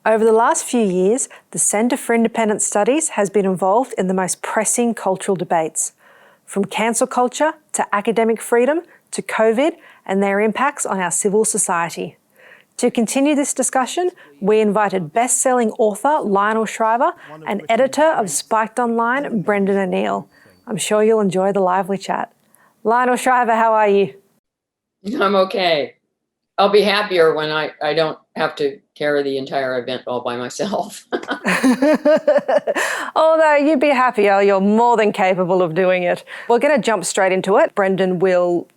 Over the last few years, the Centre for Independent Studies has been involved in the most pressing cultural debates, from cancel culture to academic freedom to COVID and their impacts on our civil society. To continue this discussion, we invited best-selling author Lionel Shriver and editor of Spiked Online, Brendan O'Neill. I'm sure you'll enjoy the lively chat. Lionel Shriver, how are you? I'm okay. I'll be happier when I don't have to carry the entire event all by myself. Although you'd be happier, you're more than capable of doing it. We're going to jump straight into it. Brendan will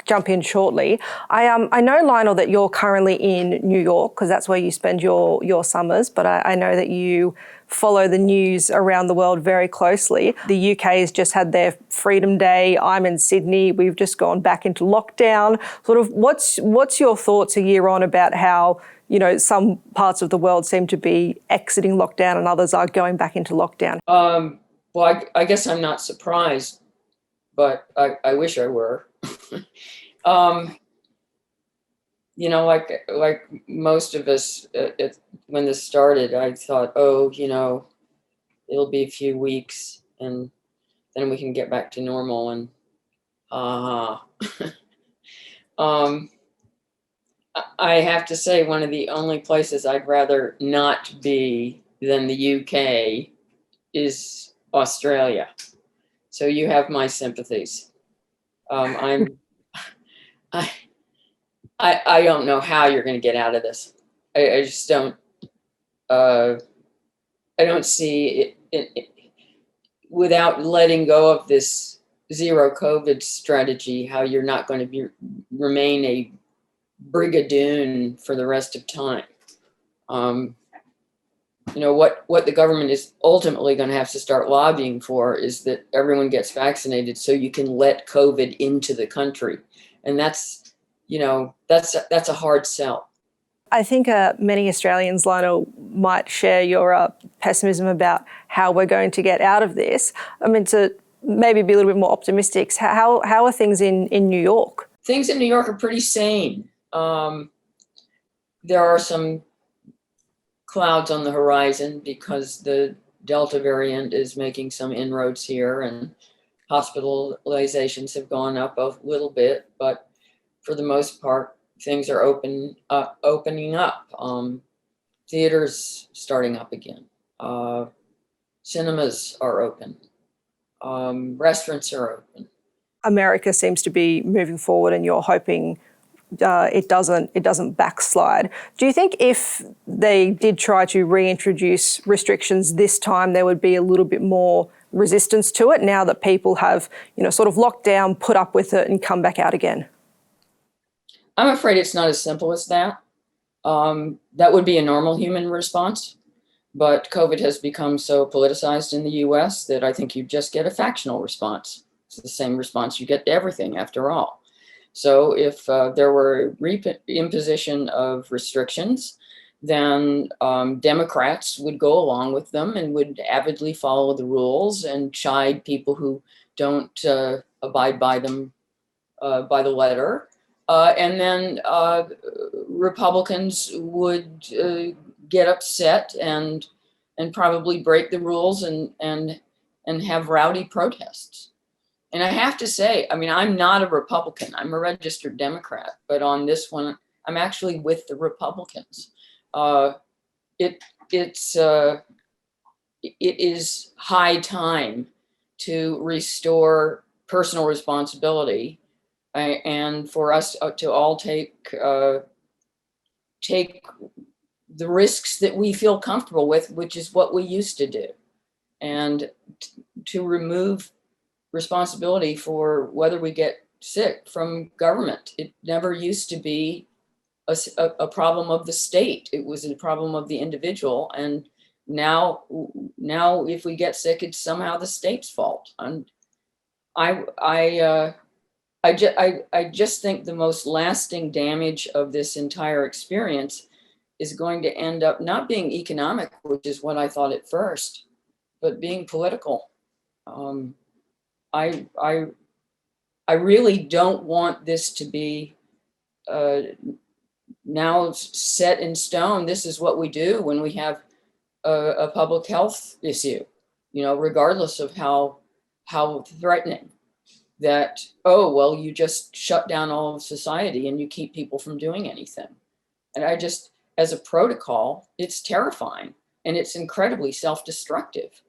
jump in shortly. I know, Lionel, that you're currently in New York because that's where you spend your summers, but I know that you follow the news around the world very closely. The UK has just had their Freedom Day. I'm in Sydney. We've just gone back into lockdown. Sort of what's your thoughts a year on about how, you know, some parts of the world seem to be exiting lockdown and others are going back into lockdown? Well, I guess I'm not surprised, but I wish I were. You know, like most of us, when this started, I thought, oh, you know, it'll be a few weeks and then we can get back to normal. And I have to say, one of the only places I'd rather not be than the UK is Australia. So you have my sympathies. I don't know how you're going to get out of this. I just don't. I don't see it without letting go of this zero COVID strategy. How you're not going to remain a brigadoon for the rest of time. You know what the government is ultimately going to have to start lobbying for is that everyone gets vaccinated so you can let COVID into the country, and that's. You know, that's a hard sell. I think many Australians, Lionel, might share your pessimism about how we're going to get out of this. I mean, to maybe be a little bit more optimistic, how are things in New York? Things in New York are pretty sane. There are some clouds on the horizon because the Delta variant is making some inroads here, and hospitalizations have gone up a little bit, but for the most part, things are opening up. Theaters starting up again. Cinemas are open. Restaurants are open. America seems to be moving forward, and you're hoping it doesn't backslide. Do you think if they did try to reintroduce restrictions this time, there would be a little bit more resistance to it now that people have, you know, sort of locked down, put up with it, and come back out again? I'm afraid it's not as simple as that. That would be a normal human response, but COVID has become so politicized in the US that I think you just get a factional response. It's the same response you get to everything after all. So if there were imposition of restrictions, then Democrats would go along with them and would avidly follow the rules and chide people who don't abide by them by the letter. And then Republicans would get upset and probably break the rules and have rowdy protests. And I have to say, I mean, I'm not a Republican. I'm a registered Democrat. But on this one, I'm actually with the Republicans. It is high time to restore personal responsibility. And for us to all take the risks that we feel comfortable with, which is what we used to do, and to remove responsibility for whether we get sick from government. It never used to be a problem of the state. It was a problem of the individual, and now if we get sick, it's somehow the state's fault. And I just think the most lasting damage of this entire experience is going to end up not being economic, which is what I thought at first, but being political. I really don't want this to be now set in stone. This is what we do when we have a public health issue, regardless of how threatening. That, oh, well, you just shut down all of society and you keep people from doing anything. And as a protocol, it's terrifying and it's incredibly self-destructive.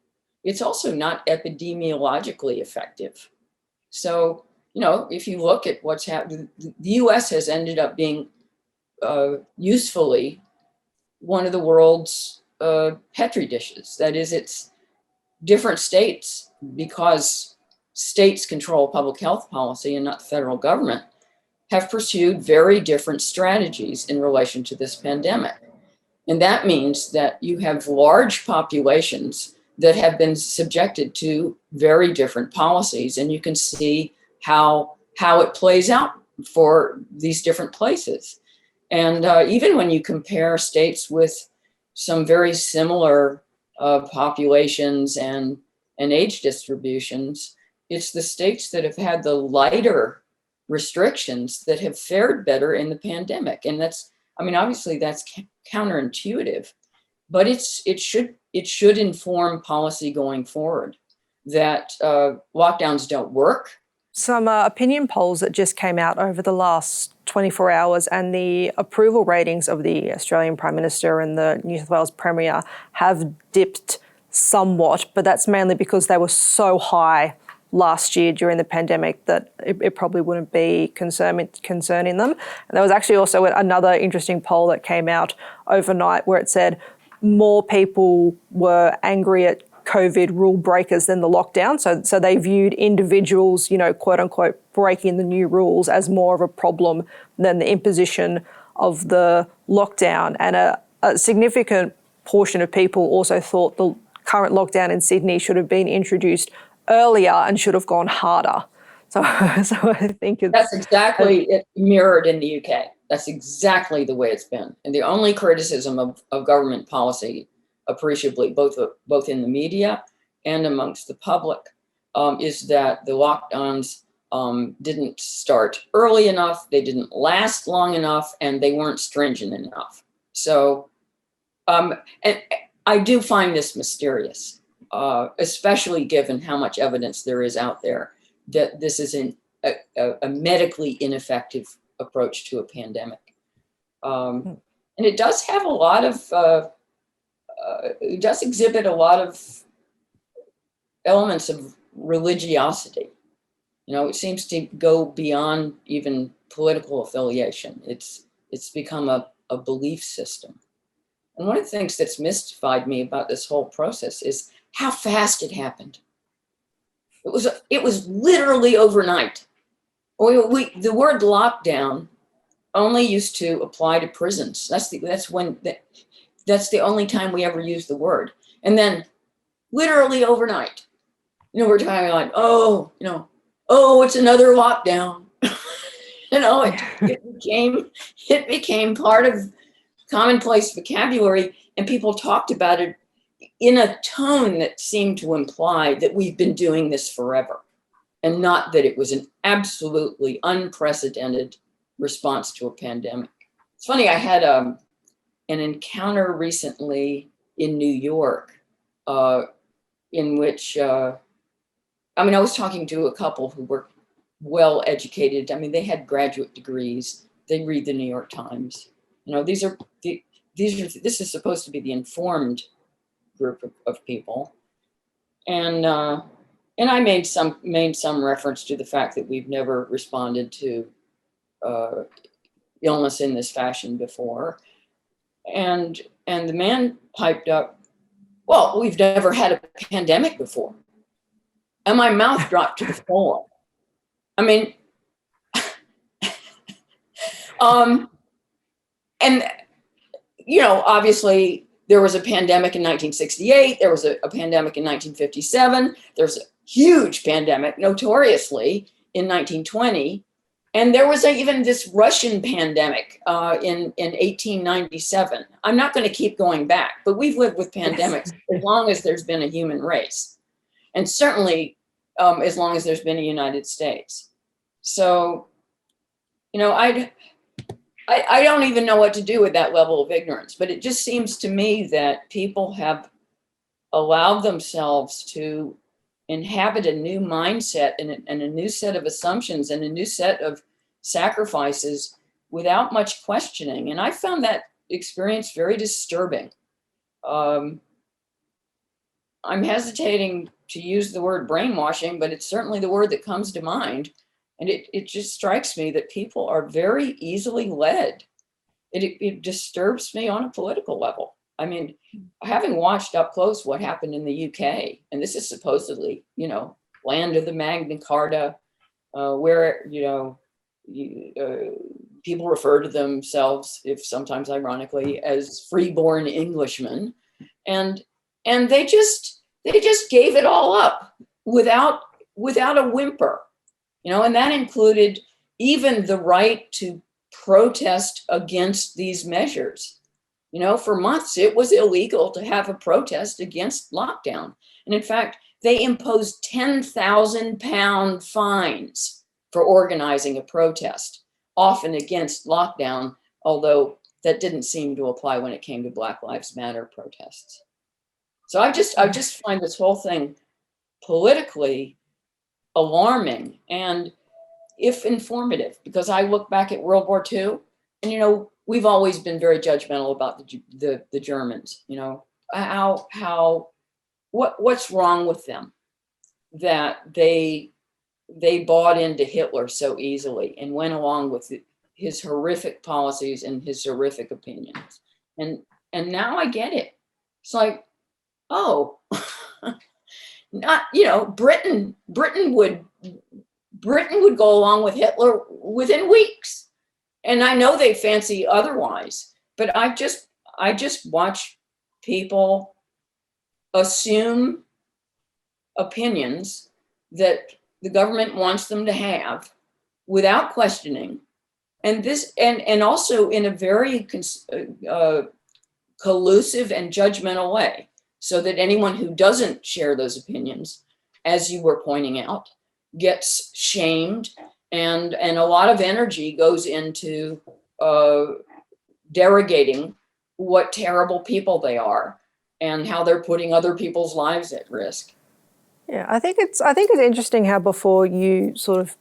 It's also not epidemiologically effective. So, if you look at what's happened, the US has ended up being usefully one of the world's petri dishes. That is, it's different states, because states control public health policy and not the federal government, have pursued very different strategies in relation to this pandemic. And that means that you have large populations that have been subjected to very different policies, and you can see how it plays out for these different places. And even when you compare states with some very similar populations and age distributions, it's the states that have had the lighter restrictions that have fared better in the pandemic. And obviously that's counterintuitive, but it should inform policy going forward, that lockdowns don't work. Some opinion polls that just came out over the last 24 hours, and the approval ratings of the Australian Prime Minister and the New South Wales Premier have dipped somewhat, but that's mainly because they were so high last year during the pandemic that it probably wouldn't be concerning them. And there was actually also another interesting poll that came out overnight where it said more people were angry at COVID rule breakers than the lockdown. So they viewed individuals, quote unquote, breaking the new rules as more of a problem than the imposition of the lockdown. And a significant portion of people also thought the current lockdown in Sydney should have been introduced earlier and should have gone harder. So I think that's exactly it mirrored in the UK. That's exactly the way it's been. And the only criticism of government policy, appreciably, both in the media and amongst the public, is that the lockdowns didn't start early enough, they didn't last long enough, and they weren't stringent enough. So, and I do find this mysterious, especially given how much evidence there is out there that this is a medically ineffective approach to a pandemic. And it does have a lot of, it does exhibit a lot of elements of religiosity. It seems to go beyond even political affiliation. It's become a belief system. And one of the things that's mystified me about this whole process is how fast it happened. It was literally overnight. The word lockdown only used to apply to prisons. That's the only time we ever used the word. And then literally overnight, we're talking like, oh, it's another lockdown. It became part of commonplace vocabulary, and people talked about it in a tone that seemed to imply that we've been doing this forever, and not that it was an absolutely unprecedented response to a pandemic. It's funny, I had an encounter recently in New York in which, I was talking to a couple who were well educated. They had graduate degrees. They read the New York Times. This is supposed to be the informed group of people, and I made some reference to the fact that we've never responded to illness in this fashion before, and the man piped up, "Well, we've never had a pandemic before," and my mouth dropped to the floor. And obviously there was a pandemic in 1968. There was a pandemic in 1957. There's a huge pandemic, notoriously, in 1920. And there was even this Russian pandemic in 1897. I'm not going to keep going back, but we've lived with pandemics as long as there's been a human race. And certainly as long as there's been a United States. So, I don't even know what to do with that level of ignorance, but it just seems to me that people have allowed themselves to inhabit a new mindset and a new set of assumptions and a new set of sacrifices without much questioning. And I found that experience very disturbing. I'm hesitating to use the word brainwashing, but it's certainly the word that comes to mind. And it just strikes me that people are very easily led. It disturbs me on a political level. I mean, having watched up close what happened in the UK, and this is supposedly, land of the Magna Carta, where, people refer to themselves, if sometimes ironically, as freeborn Englishmen. And they just gave it all up without a whimper, and that included even the right to protest against these measures. For months, it was illegal to have a protest against lockdown. And in fact, they imposed £10,000 fines for organizing a protest, often against lockdown, although that didn't seem to apply when it came to Black Lives Matter protests. So I just find this whole thing politically alarming, and if informative, because I look back at World War II, and we've always been very judgmental about the Germans. What's wrong with them that they bought into Hitler so easily and went along with his horrific policies and his horrific opinions. And now I get it. It's like, oh, not, Britain would go along with Hitler within weeks. And I know they fancy otherwise, but I just watch people assume opinions that the government wants them to have without questioning. And this, and also in a very collusive and judgmental way, so that anyone who doesn't share those opinions, as you were pointing out, gets shamed, and a lot of energy goes into derogating what terrible people they are and how they're putting other people's lives at risk. Yeah, I think it's interesting how before you sort of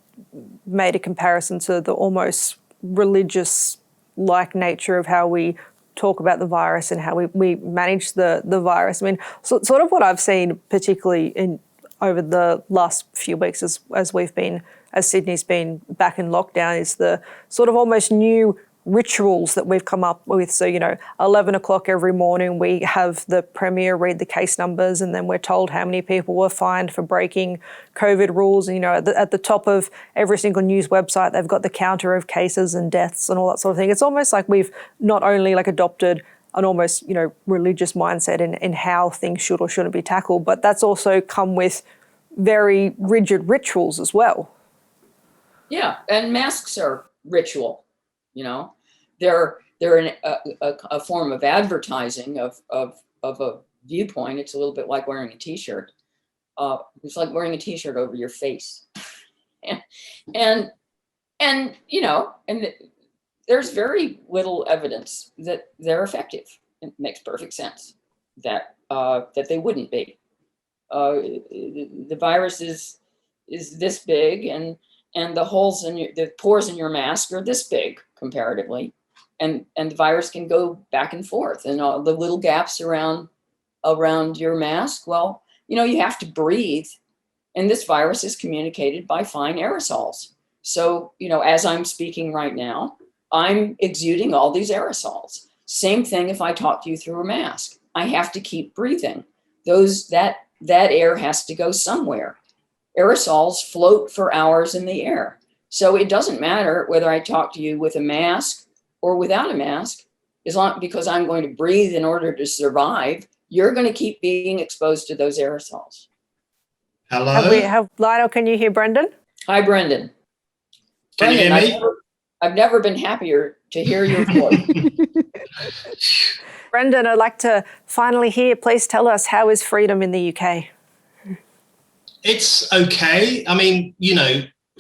made a comparison to the almost religious-like nature of how we talk about the virus and how we manage the virus. I mean, sort of what I've seen, particularly over the last few weeks as Sydney's been back in lockdown, is the sort of almost new rituals that we've come up with. So, 11 o'clock every morning, we have the Premier read the case numbers, and then we're told how many people were fined for breaking COVID rules. And, at the top of every single news website, they've got the counter of cases and deaths and all that sort of thing. It's almost like we've not only adopted an almost, religious mindset in how things should or shouldn't be tackled, but that's also come with very rigid rituals as well. Yeah, and masks are ritual. They're a form of advertising of a viewpoint. It's a little bit like wearing a T-shirt. It's like wearing a T-shirt over your face, and there's very little evidence that they're effective. It makes perfect sense that they wouldn't be. The virus is this big, and the holes the pores in your mask are this big comparatively, and the virus can go back and forth, and all the little gaps around your mask. Well, you have to breathe, and this virus is communicated by fine aerosols. So, as I'm speaking right now, I'm exuding all these aerosols. Same thing if I talk to you through a mask. I have to keep breathing. That air has to go somewhere. Aerosols float for hours in the air. So it doesn't matter whether I talk to you with a mask or without a mask, because I'm going to breathe in order to survive. You're going to keep being exposed to those aerosols. Hello? Lionel, can you hear Brendan? Hi, Brendan. Can you hear me? I've never been happier to hear your voice. Brendan, I'd like to finally hear, please tell us, how is freedom in the UK? It's okay. I mean,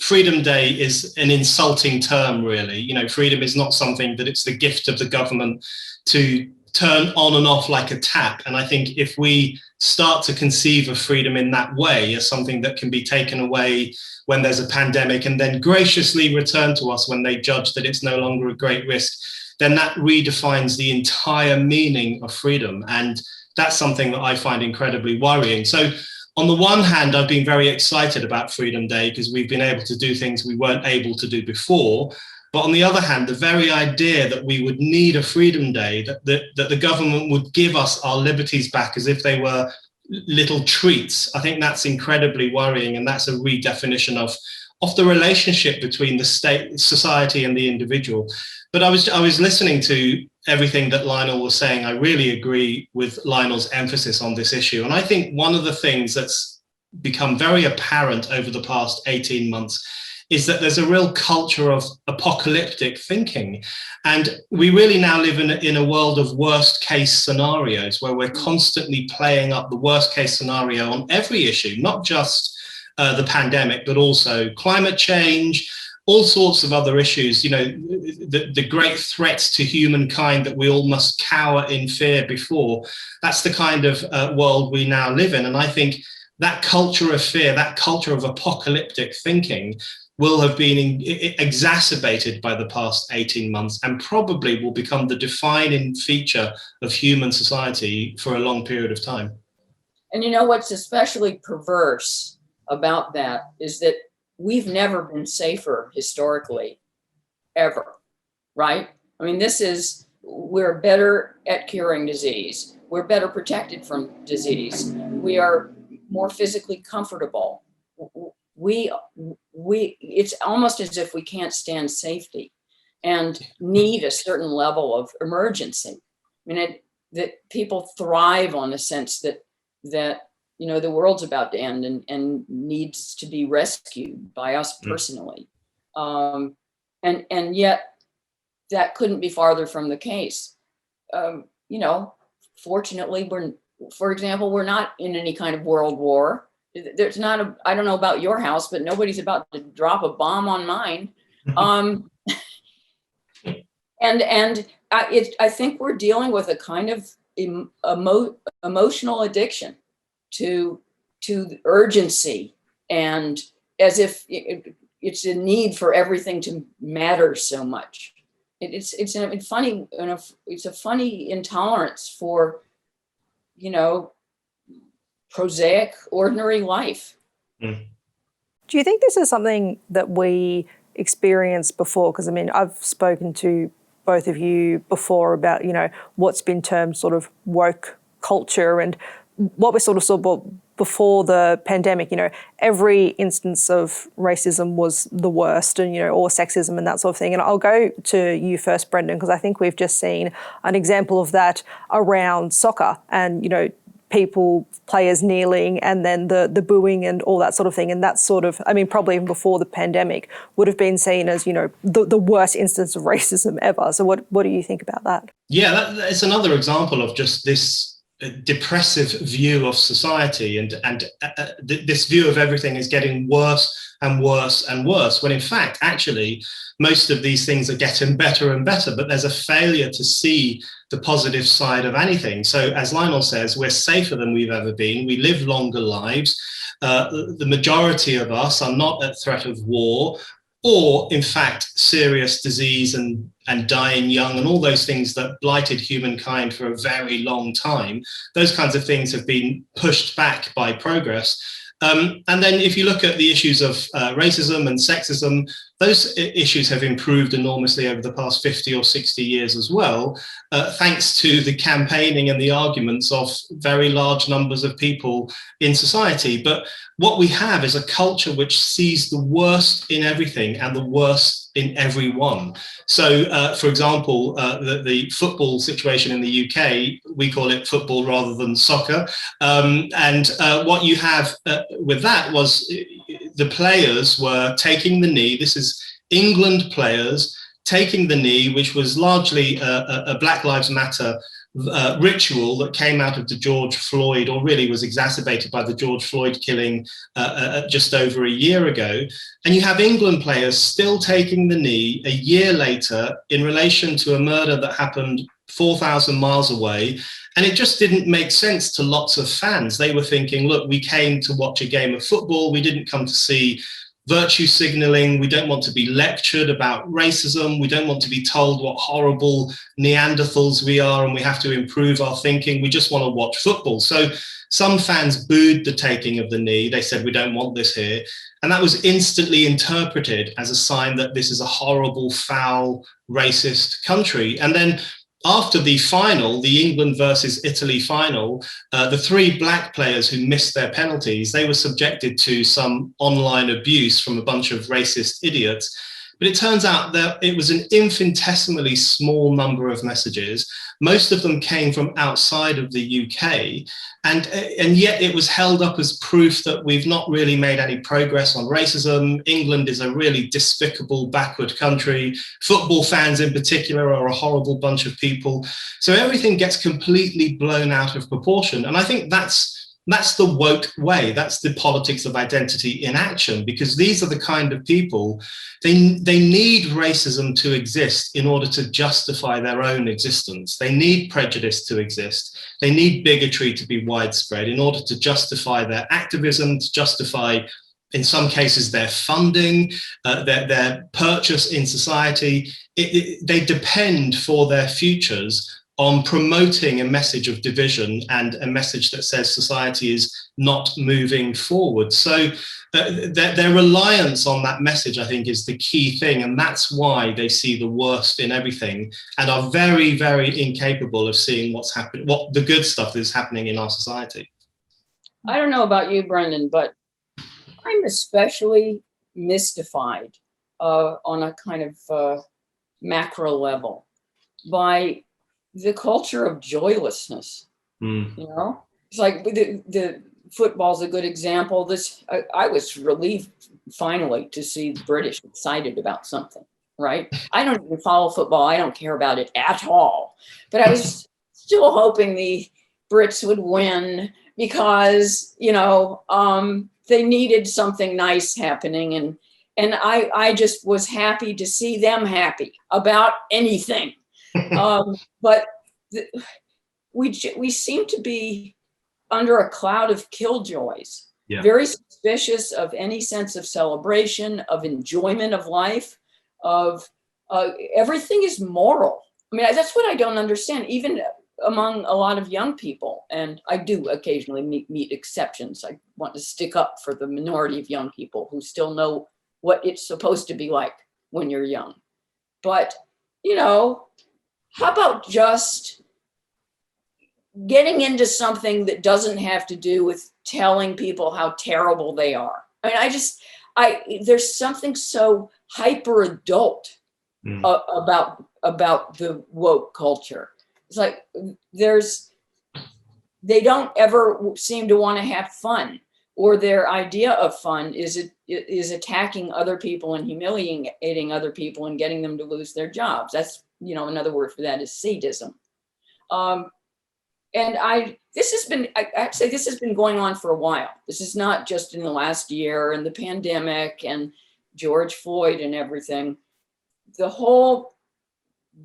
Freedom Day is an insulting term, really. You know, freedom is not something that it's the gift of the government to turn on and off like a tap. And I think if we start to conceive of freedom in that way as something that can be taken away when there's a pandemic and then graciously returned to us when they judge that it's no longer a great risk, then that redefines the entire meaning of freedom. And that's something that I find incredibly worrying. So on the one hand, I've been very excited about Freedom Day because we've been able to do things we weren't able to do before. But on the other hand, the very idea that we would need a Freedom Day, that the government would give us our liberties back as if they were little treats, I think that's incredibly worrying. And that's a redefinition of the relationship between the state, society, and the individual. But I was listening to everything that Lionel was saying. I really agree with Lionel's emphasis on this issue. And I think one of the things that's become very apparent over the past 18 months is that there's a real culture of apocalyptic thinking. And we really now live in a world of worst case scenarios where we're constantly playing up the worst case scenario on every issue, not just the pandemic, but also climate change, all sorts of other issues, you know, the great threats to humankind that we all must cower in fear before. That's the kind of world we now live in. And I think that culture of fear, that culture of apocalyptic thinking will have been exacerbated by the past 18 months and probably will become the defining feature of human society for a long period of time. And you know what's especially perverse about that is that we've never been safer historically, ever, right? I mean, we're better at curing disease. We're better protected from disease. We are more physically comfortable. It's almost as if we can't stand safety and need a certain level of emergency. I mean, that people thrive on the sense that you know, the world's about to end and needs to be rescued by us personally. And yet that couldn't be farther from the case. You know, fortunately, for example, we're not in any kind of world war. There's not I don't know about your house, but nobody's about to drop a bomb on mine. And I think we're dealing with a kind of emotional addiction to urgency, and as if it's a need for everything to matter so much. It's a funny intolerance for, you know, prosaic, ordinary life. Do you think this is something that we experienced before? Because I mean, I've spoken to both of you before about, you know, what's been termed sort of woke culture, and what we sort of saw before the pandemic, you know, every instance of racism was the worst, and, you know, or sexism and that sort of thing. And I'll go to you first, Brendan, because I think we've just seen an example of that around soccer and, you know, players kneeling and then the booing and all that sort of thing. And that sort of, I mean, probably even before the pandemic would have been seen as, you know, the worst instance of racism ever. So what do you think about that? Yeah, it's another example of just this depressive view of society, and this view of everything is getting worse and worse and worse, when in fact, actually, most of these things are getting better and better, but there's a failure to see the positive side of anything. So as Lionel says, we're safer than we've ever been. We live longer lives. The majority of us are not at threat of war, or in fact, serious disease and dying young and all those things that blighted humankind for a very long time. Those kinds of things have been pushed back by progress. And then if you look at the issues of racism and sexism, those issues have improved enormously over the past 50 or 60 years as well, thanks to the campaigning and the arguments of very large numbers of people in society. But what we have is a culture which sees the worst in everything and the worst in everyone. So, for example, the football situation in the UK, we call it football rather than soccer. And what you have with that was the players were taking the knee. This is England players taking the knee, which was largely a Black Lives Matter ritual that came out of the George Floyd, or really was exacerbated by the George Floyd killing just over a year ago. And you have England players still taking the knee a year later in relation to a murder that happened 4,000 miles away. And it just didn't make sense to lots of fans. They were thinking, look, we came to watch a game of football. We didn't come to see virtue signaling. We don't want to be lectured about racism. We don't want to be told what horrible Neanderthals we are and we have to improve our thinking. We just want to watch football. So some fans booed the taking of the knee. They said, we don't want this here. And that was instantly interpreted as a sign that this is a horrible, foul, racist country. And then after the final, the England versus Italy final, the 3 black players who missed their penalties, they were subjected to some online abuse from a bunch of racist idiots. But it turns out that it was an infinitesimally small number of messages. Most of them came from outside of the UK. And yet it was held up as proof that we've not really made any progress on racism. England is a really despicable, backward country. Football fans in particular are a horrible bunch of people. So everything gets completely blown out of proportion. And I think that's the woke way. That's the politics of identity in action, because these are the kind of people, they need racism to exist in order to justify their own existence. They need prejudice to exist. They need bigotry to be widespread in order to justify their activism, to justify, in some cases, their funding, their purchase in society. They depend for their futures on promoting a message of division and a message that says society is not moving forward. So their reliance on that message, I think, is the key thing. And that's why they see the worst in everything and are very, very incapable of seeing what's happening, what the good stuff is happening in our society. I don't know about you, Brendan, but I'm especially mystified on a kind of macro level by the culture of joylessness. You know, it's like the football's a good example. I was relieved finally to see the British excited about something, right? I don't even follow football. I don't care about it at all. But I was still hoping the Brits would win because, you know, they needed something nice happening. And I just was happy to see them happy about anything. But we seem to be under a cloud of killjoys, very suspicious of any sense of celebration, of enjoyment of life, of everything is moral. I mean, that's what I don't understand, even among a lot of young people. And I do occasionally meet exceptions. I want to stick up for the minority of young people who still know what it's supposed to be like when you're young. But, you know, how about just getting into something that doesn't have to do with telling people how terrible they are? I mean, there's something so hyper adult about the woke culture. It's like they don't ever seem to want to have fun, or their idea of fun is attacking other people and humiliating other people and getting them to lose their jobs. That's, you know, another word for that is sadism. And this has been going on for a while. This is not just in the last year and the pandemic and George Floyd and everything. The whole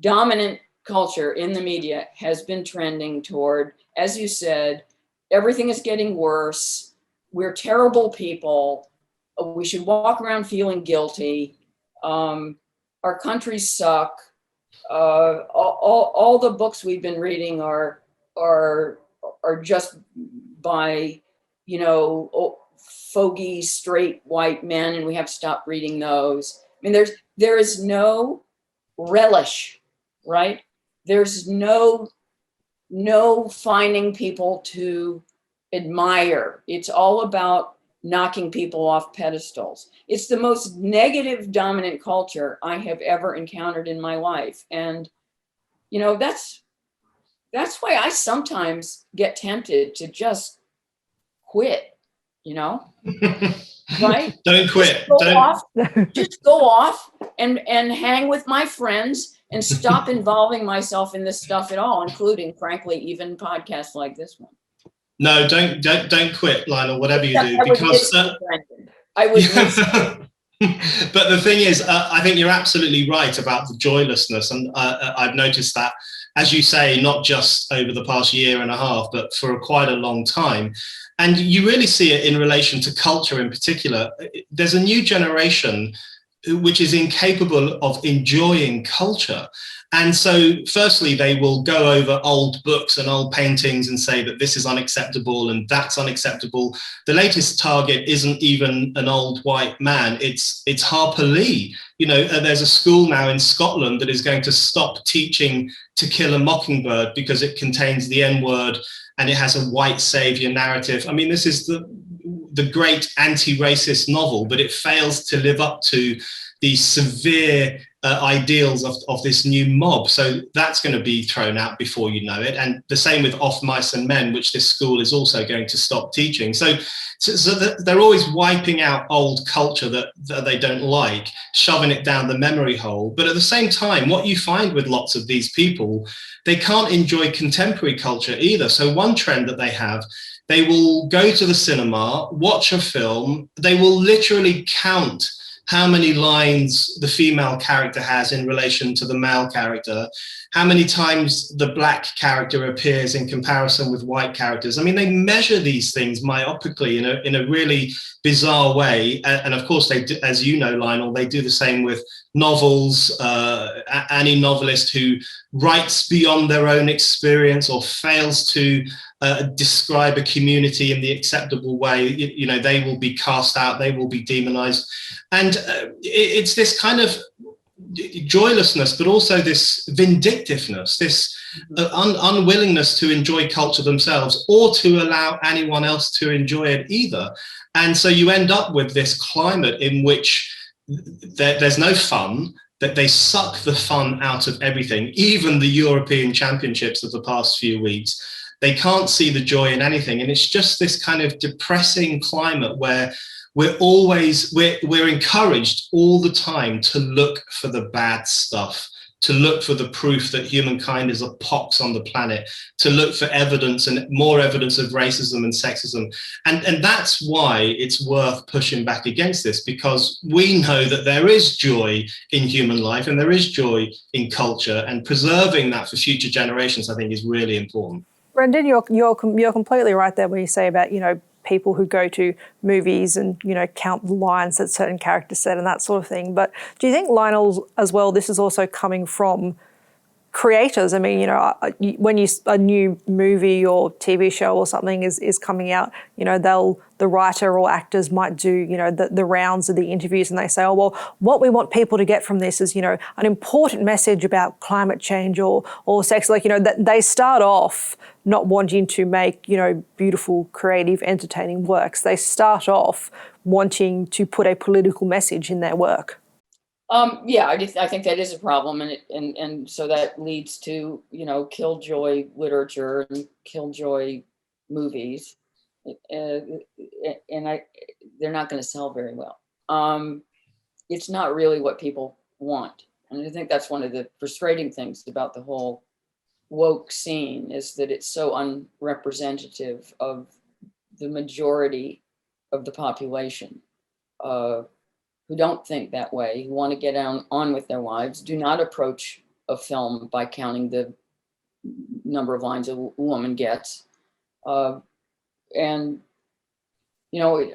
dominant culture in the media has been trending toward, as you said, everything is getting worse. We're terrible people. We should walk around feeling guilty. Our countries suck. All the books we've been reading are just by, you know, fogey straight white men, and we have to stop reading those. I mean, there is no relish, right? There's no finding people to admire. It's all about knocking people off pedestals. It's the most negative dominant culture I have ever encountered in my life. And, you know, that's why I sometimes get tempted to just quit, you know, right? Don't quit. Just go off and hang with my friends and stop involving myself in this stuff at all, including, frankly, even podcasts like this one. No, don't quit, Lionel, whatever you do, because I would miss but the thing is, I think you're absolutely right about the joylessness, and I've noticed that, as you say, not just over the past year and a half, but for quite a long time. And you really see it in relation to culture in particular. There's a new generation which is incapable of enjoying culture. And so firstly, they will go over old books and old paintings and say that this is unacceptable and that's unacceptable. The latest target isn't even an old white man, it's Harper Lee. You know, there's a school now in Scotland that is going to stop teaching To Kill a Mockingbird because it contains the N-word and it has a white savior narrative. I mean, this is the great anti-racist novel, but it fails to live up to the severe ideals of this new mob. So that's going to be thrown out before you know it. And the same with Off Mice and Men, which this school is also going to stop teaching. So they're always wiping out old culture that they don't like, shoving it down the memory hole. But at the same time, what you find with lots of these people, they can't enjoy contemporary culture either. So one trend that they have, they will go to the cinema, watch a film, they will literally count how many lines the female character has in relation to the male character, how many times the black character appears in comparison with white characters. I mean, they measure these things myopically in a really bizarre way. And of course, they do, as you know, Lionel, they do the same with novels. Any novelist who writes beyond their own experience or fails to describe a community in the acceptable way, you know, they will be cast out, they will be demonized. And it's this kind of joylessness, but also this vindictiveness, this unwillingness to enjoy culture themselves or to allow anyone else to enjoy it either. And so you end up with this climate in which there's no fun, that they suck the fun out of everything, even the European Championships of the past few weeks. They can't see the joy in anything. And it's just this kind of depressing climate where we're encouraged all the time to look for the bad stuff, to look for the proof that humankind is a pox on the planet, to look for evidence and more evidence of racism and sexism. And that's why it's worth pushing back against this, because we know that there is joy in human life and there is joy in culture, and preserving that for future generations, I think, is really important. Brendan, you're completely right there when you say about, you know, people who go to movies and, you know, count the lines that certain characters said and that sort of thing. But do you think, Lionel, as well, this is also coming from creators? I mean, you know, when a new movie or TV show or something is coming out, you know, the writer or actors might do, you know, the rounds of the interviews, and they say, oh, well, what we want people to get from this is, you know, an important message about climate change or sex. Like, you know, that they start off not wanting to make, you know, beautiful, creative, entertaining works. They start off wanting to put a political message in their work. Yeah, I think that is a problem, and so that leads to, you know, killjoy literature and killjoy movies, and they're not going to sell very well. It's not really what people want, and I think that's one of the frustrating things about the whole woke scene, is that it's so unrepresentative of the majority of the population. Who don't think that way, who want to get on with their lives, do not approach a film by counting the number of lines a woman gets. And, you know,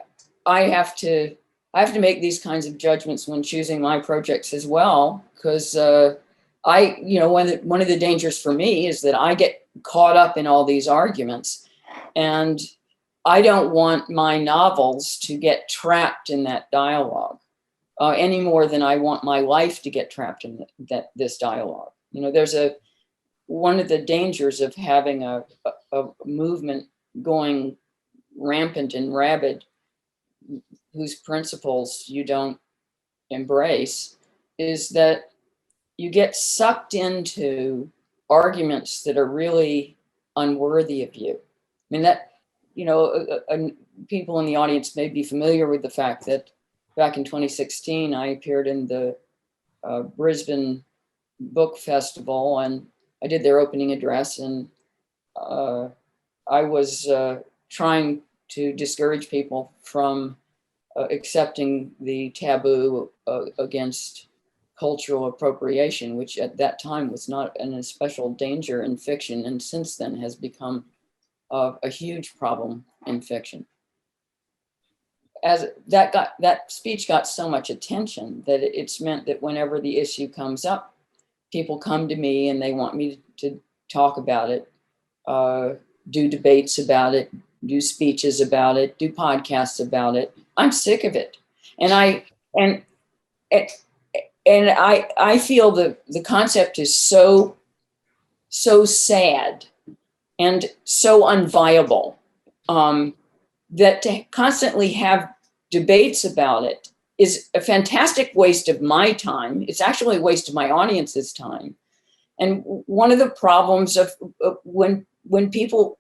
I have to make these kinds of judgments when choosing my projects as well, because you know, one of the dangers for me is that I get caught up in all these arguments, and I don't want my novels to get trapped in that dialogue. Any more than I want my life to get trapped in this dialogue. You know, one of the dangers of having a movement going rampant and rabid, whose principles you don't embrace, is that you get sucked into arguments that are really unworthy of you. I mean, that, you know, people in the audience may be familiar with the fact that back in 2016, I appeared in the Brisbane book festival, and I did their opening address, and I was trying to discourage people from accepting the taboo against cultural appropriation, which at that time was not an especial danger in fiction, and since then has become a huge problem in fiction. As that speech got so much attention that it's meant that whenever the issue comes up, people come to me and they want me to talk about it, do debates about it, do speeches about it, do podcasts about it. I'm sick of it, and I feel the concept is so sad and so unviable, that to constantly have debates about it is a fantastic waste of my time. It's actually a waste of my audience's time. And one of the problems of when people,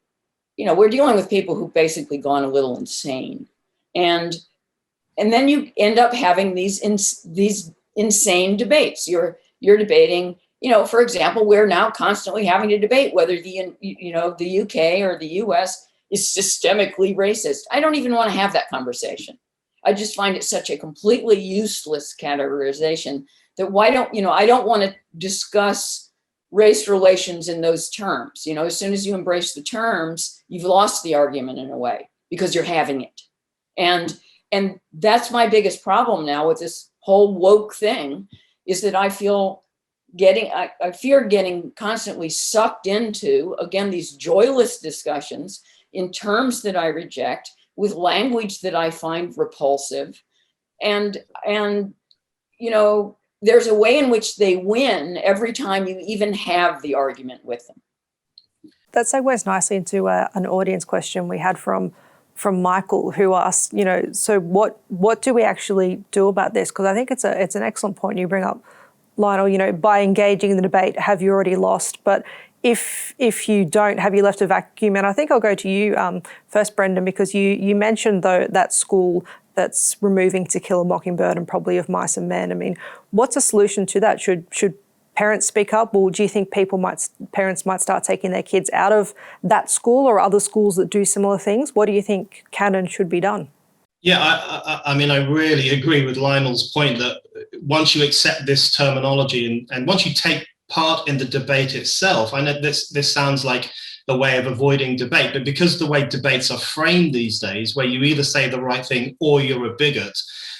we're dealing with people who've basically gone a little insane, and then you end up having these insane debates. You're debating, for example, we're now constantly having to debate whether the UK or the US is systemically racist. I don't even want to have that conversation. I just find it such a completely useless categorization that I don't want to discuss race relations in those terms. As soon as you embrace the terms, you've lost the argument in a way because you're having it. And that's my biggest problem now with this whole woke thing, is that I fear getting constantly sucked into, again, these joyless discussions in terms that I reject, with language that I find repulsive. And there's a way in which they win every time you even have the argument with them. That segues nicely into an audience question we had from Michael, who asked, so what do we actually do about this? Because I think it's an excellent point you bring up, Lionel. By engaging in the debate, have you already lost? But if you don't, have you left a vacuum? And I think I'll go to you first, Brendan, because you mentioned though that school that's removing To Kill a Mockingbird and probably Of Mice and Men. I mean, what's a solution to that? Should parents speak up, or do you think parents might start taking their kids out of that school or other schools that do similar things? What do you think can and should be done? Yeah, I mean, I really agree with Lionel's point that once you accept this terminology and once you take part in the debate itself, I know this sounds like a way of avoiding debate, but because the way debates are framed these days, where you either say the right thing or you're a bigot,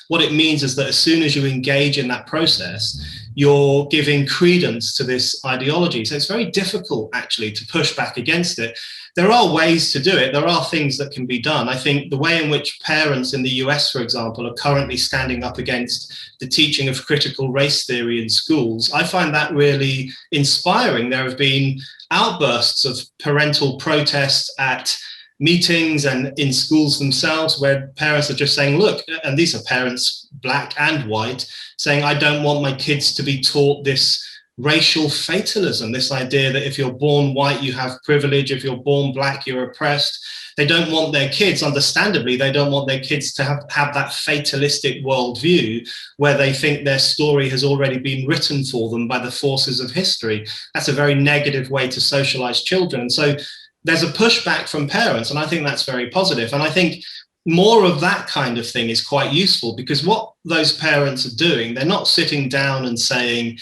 what it means is that as soon as you engage in that process, you're giving credence to this ideology. So it's very difficult actually to push back against it. There are ways to do it. There are things that can be done. I think the way in which parents in the US, for example, are currently standing up against the teaching of critical race theory in schools, I find that really inspiring. There have been outbursts of parental protests at meetings and in schools themselves where parents are just saying, look, and these are parents, black and white, saying, I don't want my kids to be taught this racial fatalism, this idea that if you're born white, you have privilege, if you're born black, you're oppressed. They don't want their kids, understandably, they don't want their kids to have that fatalistic worldview where they think their story has already been written for them by the forces of history. That's a very negative way to socialize children. So there's a pushback from parents, and I think that's very positive. And I think more of that kind of thing is quite useful, because what those parents are doing, they're not sitting down and saying,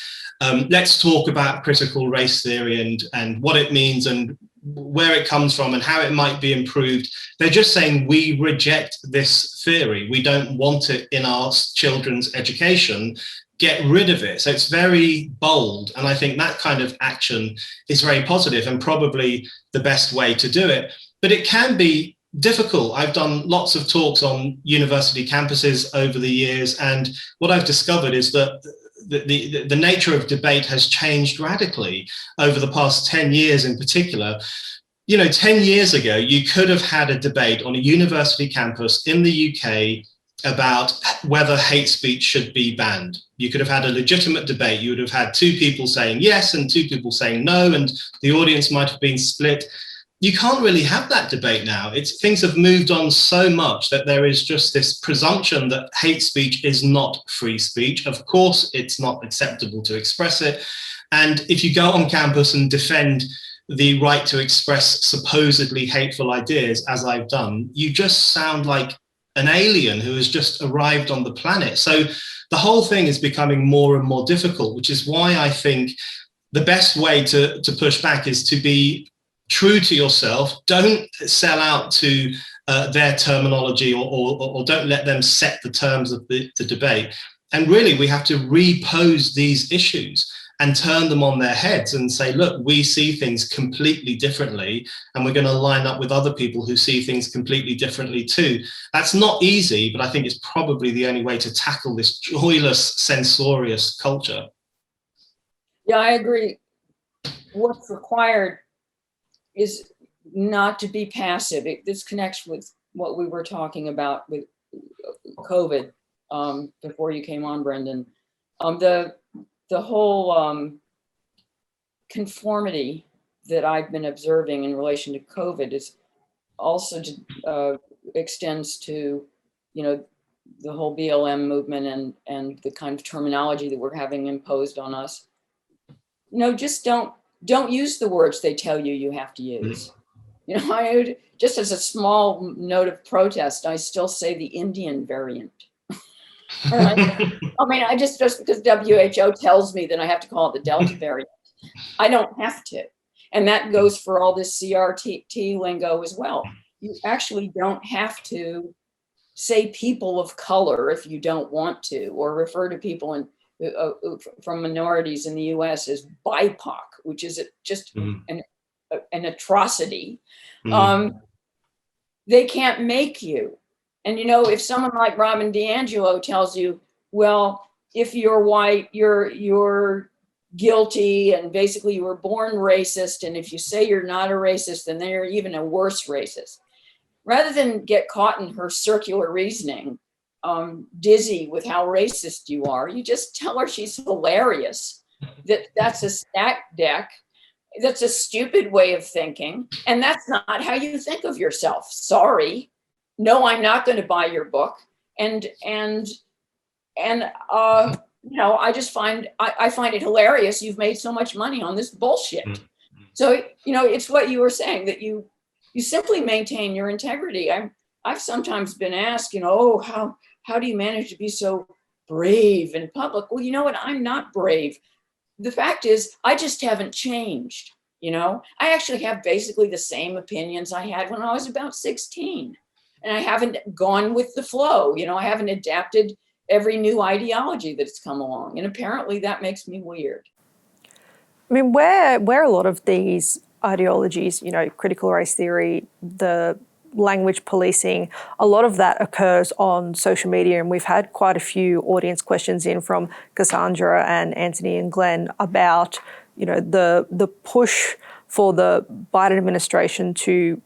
let's talk about critical race theory and what it means and where it comes from and how it might be improved. They're just saying, we reject this theory. We don't want it in our children's education. Get rid of it. So it's very bold. And I think that kind of action is very positive and probably the best way to do it. But it can be difficult. I've done lots of talks on university campuses over the years. And what I've discovered is that the nature of debate has changed radically over the past 10 years in particular. 10 years ago, you could have had a debate on a university campus in the UK about whether hate speech should be banned. You could have had a legitimate debate. You would have had two people saying yes and two people saying no, and the audience might have been split. You can't really have that debate now. Things have moved on so much that there is just this presumption that hate speech is not free speech. Of course, it's not acceptable to express it, And if you go on campus and defend the right to express supposedly hateful ideas, as I've done, you just sound like an alien who has just arrived on the planet. So the whole thing is becoming more and more difficult, which is why I think the best way to push back is to be true to yourself. Don't sell out to their terminology, or don't let them set the terms of the debate. And really, we have to repose these issues and turn them on their heads and say, look, we see things completely differently, and we're going to line up with other people who see things completely differently too. That's not easy, but I think it's probably the only way to tackle this joyless, censorious culture. Yeah, I agree. What's required is not to be passive. This connects with what we were talking about with COVID before you came on, Brendan. The whole conformity that I've been observing in relation to COVID is also extends to, you know, the whole BLM movement and the kind of terminology that we're having imposed on us. You know, just don't use the words they tell you have to use. You know, just as a small note of protest, I still say the Indian variant. Right? I mean, just because WHO tells me that I have to call it the Delta variant, I don't have to. And that goes for all this CRT lingo as well. You actually don't have to say people of color if you don't want to, or refer to people from minorities in the US as BIPOC, which is just an atrocity. They can't make you. And, you know, if someone like Robin DiAngelo tells you, well, if you're white, you're guilty, and basically you were born racist, and if you say you're not a racist, then they're even a worse racist. Rather than get caught in her circular reasoning, dizzy with how racist you are, you just tell her she's hilarious, that's a stack deck, that's a stupid way of thinking, and that's not how you think of yourself. Sorry. No, I'm not going to buy your book. And you know, I just find it hilarious. You've made so much money on this bullshit. So, you know, it's what you were saying, that you simply maintain your integrity. I've sometimes been asked, you know, oh, how do you manage to be so brave in public? Well, you know what? I'm not brave. The fact is, I just haven't changed. You know, I actually have basically the same opinions I had when I was about 16. And I haven't gone with the flow. You know, I haven't adapted every new ideology that's come along. And apparently that makes me weird. I mean, where a lot of these ideologies, you know, critical race theory, the language policing, a lot of that occurs on social media. And we've had quite a few audience questions in from Cassandra and Anthony and Glenn about, you know, the push for the Biden administration to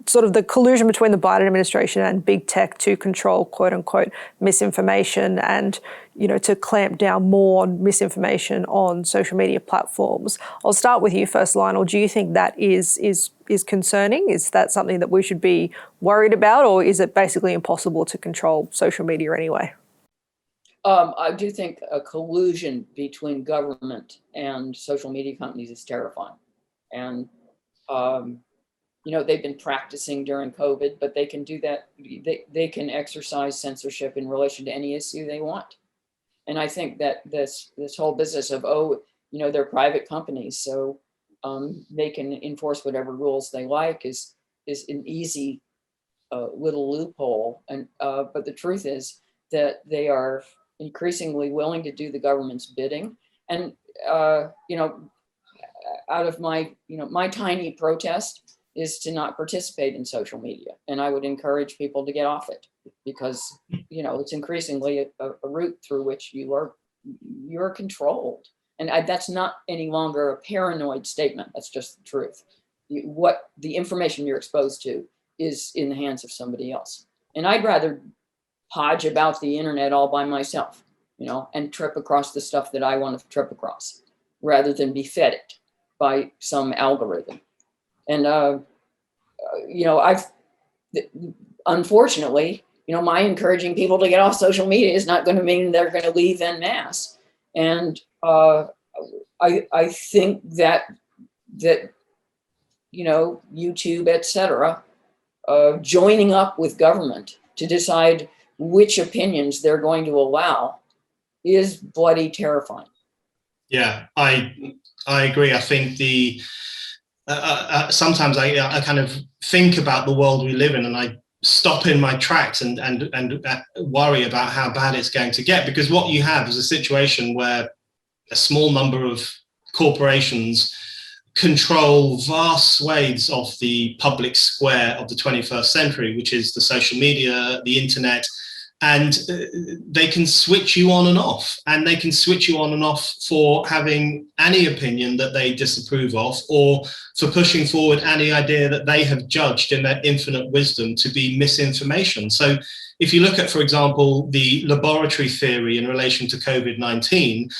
sort of the collusion between the Biden administration and big tech to control, quote unquote, misinformation, and, you know, to clamp down more on misinformation on social media platforms. I'll start with you first, Lionel. Do you think that is concerning? Is that something that we should be worried about, or is it basically impossible to control social media anyway? I do think a collusion between government and social media companies is terrifying. And, you know, they've been practicing during COVID, but they can do that. They can exercise censorship in relation to any issue they want. And I think that this whole business of, oh, you know, they're private companies, so they can enforce whatever rules they like is an easy little loophole. And but the truth is that they are increasingly willing to do the government's bidding. And you know, out of my tiny protest is to not participate in social media. And I would encourage people to get off it, because, you know, it's increasingly a route through which you're controlled. And that's not any longer a paranoid statement. That's just the truth. What the information you're exposed to is in the hands of somebody else. And I'd rather podge about the internet all by myself, you know, and trip across the stuff that I want to trip across, rather than be fed it by some algorithm. And, you know, unfortunately, you know, my encouraging people to get off social media is not going to mean they're going to leave en masse. And I think that YouTube, etc., joining up with government to decide which opinions they're going to allow is bloody terrifying. Yeah, I agree. I think sometimes I kind of think about the world we live in, and I stop in my tracks and worry about how bad it's going to get, because what you have is a situation where a small number of corporations control vast swathes of the public square of the 21st century, which is the social media, the internet, and they can switch you on and off, and they can switch you on and off for having any opinion that they disapprove of, or for pushing forward any idea that they have judged in their infinite wisdom to be misinformation. So if you look at, for example, the laboratory theory in relation to COVID-19,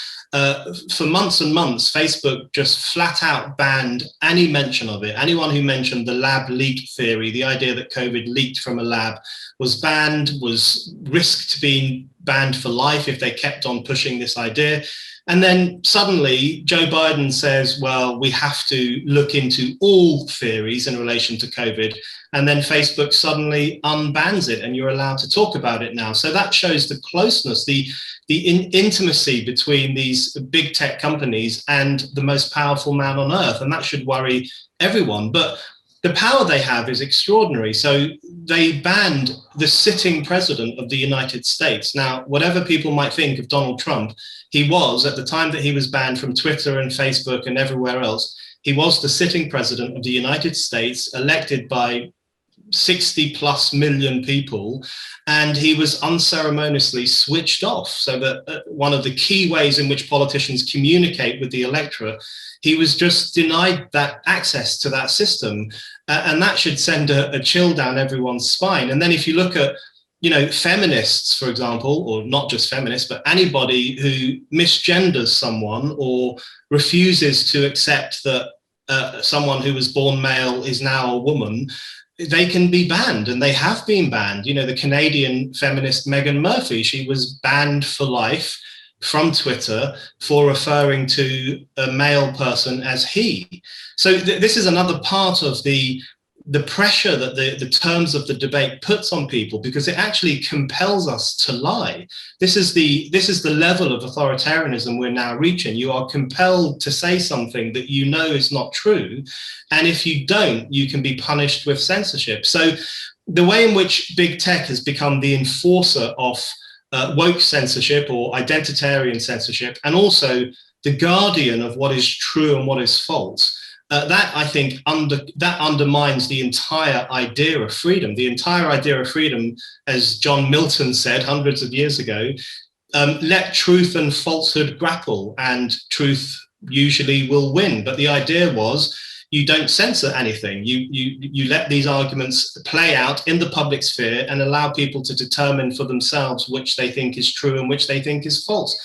for months and months, Facebook just flat out banned any mention of it. Anyone who mentioned the lab leak theory, the idea that COVID leaked from a lab, was banned, was risked being banned for life if they kept on pushing this idea. And then suddenly Joe Biden says, well, we have to look into all theories in relation to COVID. And then Facebook suddenly unbans it and you're allowed to talk about it now. So that shows the closeness, the intimacy between these big tech companies and the most powerful man on earth. And that should worry everyone. But the power they have is extraordinary. So they banned the sitting president of the United States. Now, whatever people might think of Donald Trump, he was, at the time that he was banned from Twitter and Facebook and everywhere else, he was the sitting president of the United States, elected by 60+ million people, and he was unceremoniously switched off. So that one of the key ways in which politicians communicate with the electorate, he was just denied that access to that system. And that should send a chill down everyone's spine. And then if you look at, feminists, for example, or not just feminists, but anybody who misgenders someone or refuses to accept that someone who was born male is now a woman, they can be banned, and they have been banned. The Canadian feminist Meghan Murphy, she was banned for life from Twitter for referring to a male person as he. So this is another part of the pressure that the terms of the debate puts on people, because it actually compels us to lie. This is the level of authoritarianism we're now reaching. You are compelled to say something that you know is not true, and if you don't, you can be punished with censorship. So the way in which big tech has become the enforcer of woke censorship or identitarian censorship, and also the guardian of what is true and what is false, that I think that undermines the entire idea of freedom. The entire idea of freedom, as John Milton said hundreds of years ago, let truth and falsehood grapple, and truth usually will win. But the idea was, you don't censor anything. You let these arguments play out in the public sphere and allow people to determine for themselves which they think is true and which they think is false.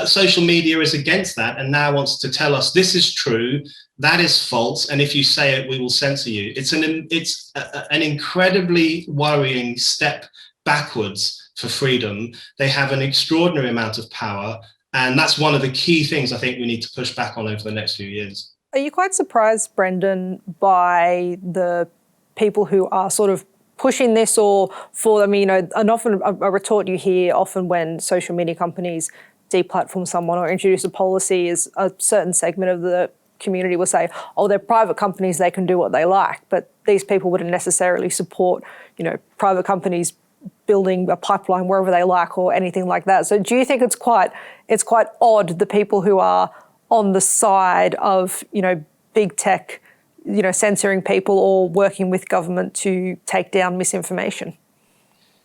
Social media is against that and now wants to tell us this is true, that is false, and if you say it, we will censor you. It's an incredibly worrying step backwards for freedom. They have an extraordinary amount of power, and that's one of the key things I think we need to push back on over the next few years. Are you quite surprised, Brendan, by the people who are sort of pushing this, or for them, and often a retort you hear often when social media companies deplatform someone or introduce a policy is a certain segment of the community will say, oh, they're private companies, they can do what they like. But these people wouldn't necessarily support, private companies building a pipeline wherever they like or anything like that. So do you think it's quite odd, the people who are on the side of, big tech, censoring people or working with government to take down misinformation?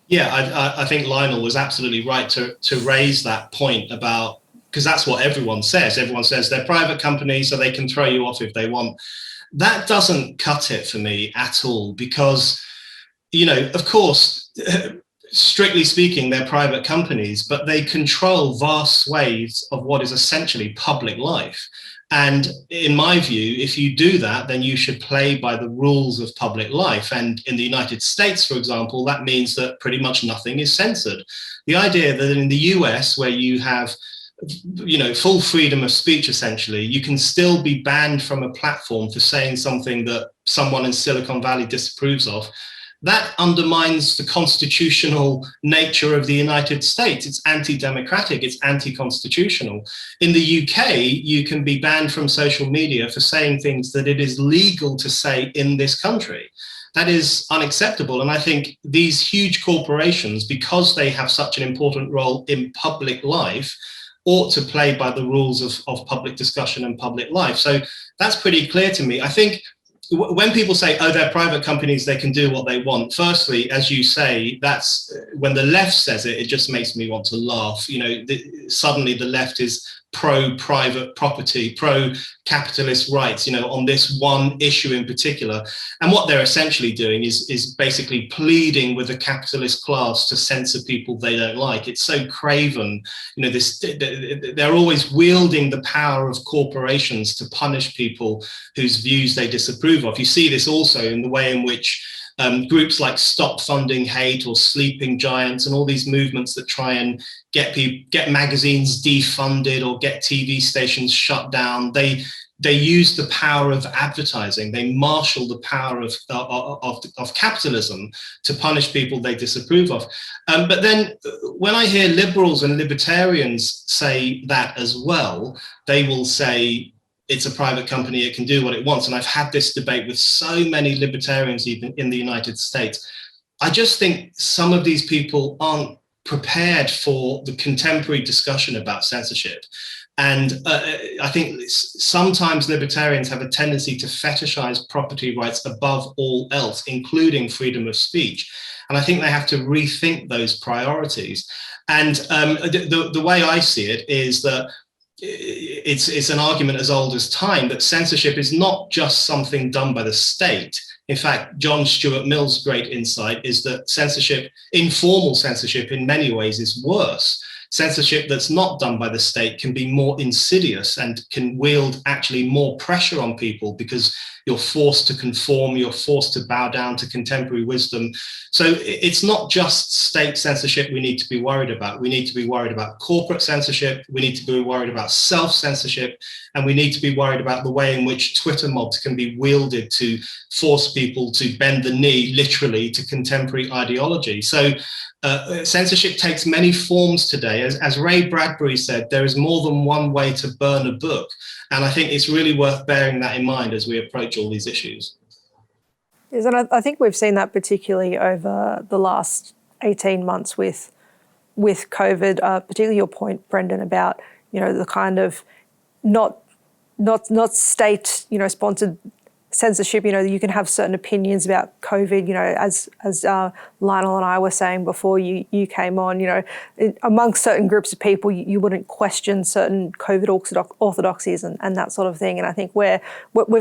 Yeah, I think Lionel was absolutely right to raise that point about, because that's what everyone says. Everyone says they're private companies, so they can throw you off if they want. That doesn't cut it for me at all, because, of course, strictly speaking, they're private companies, but they control vast swathes of what is essentially public life. And in my view, if you do that, then you should play by the rules of public life. And in the United States, for example, that means that pretty much nothing is censored. The idea that in the US, where you have full freedom of speech, essentially, you can still be banned from a platform for saying something that someone in Silicon Valley disapproves of. That undermines the constitutional nature of the United States. It's anti-democratic, it's anti-constitutional. In the UK, you can be banned from social media for saying things that it is legal to say in this country. That is unacceptable. And I think these huge corporations, because they have such an important role in public life, ought to play by the rules of public discussion and public life. So that's pretty clear to me. I think when people say, oh, they're private companies, they can do what they want. Firstly, as you say, that's when the left says it, it just makes me want to laugh. Suddenly the left is pro-private property, pro-capitalist rights, on this one issue in particular. And what they're essentially doing is basically pleading with the capitalist class to censor people they don't like. It's so craven. They're always wielding the power of corporations to punish people whose views they disapprove of. You see this also in the way in which groups like Stop Funding Hate or Sleeping Giants and all these movements that try and get magazines defunded or get TV stations shut down, they use the power of advertising. They marshal the power of capitalism to punish people they disapprove of. But then when I hear liberals and libertarians say that as well, they will say, it's a private company, it can do what it wants. And I've had this debate with so many libertarians, even in the United States. I just think some of these people aren't prepared for the contemporary discussion about censorship. And I think sometimes libertarians have a tendency to fetishize property rights above all else, including freedom of speech. And I think they have to rethink those priorities. And the way I see it is that it's an argument as old as time that censorship is not just something done by the state. In fact, John Stuart Mill's great insight is that censorship, informal censorship in many ways, is worse. Censorship that's not done by the state can be more insidious and can wield actually more pressure on people because you're forced to conform, you're forced to bow down to contemporary wisdom. So it's not just state censorship we need to be worried about. We need to be worried about corporate censorship, we need to be worried about self-censorship, and we need to be worried about the way in which Twitter mobs can be wielded to force people to bend the knee, literally, to contemporary ideology. So censorship takes many forms today. As Ray Bradbury said, there is more than one way to burn a book. And I think it's really worth bearing that in mind as we approach all these issues. Yes, and I think we've seen that particularly over the last 18 months with COVID, particularly your point, Brendan, about, the kind of not state, sponsored censorship. You can have certain opinions about COVID, as Lionel and I were saying before you came on, amongst certain groups of people, you wouldn't question certain COVID orthodoxies and that sort of thing. And I think we've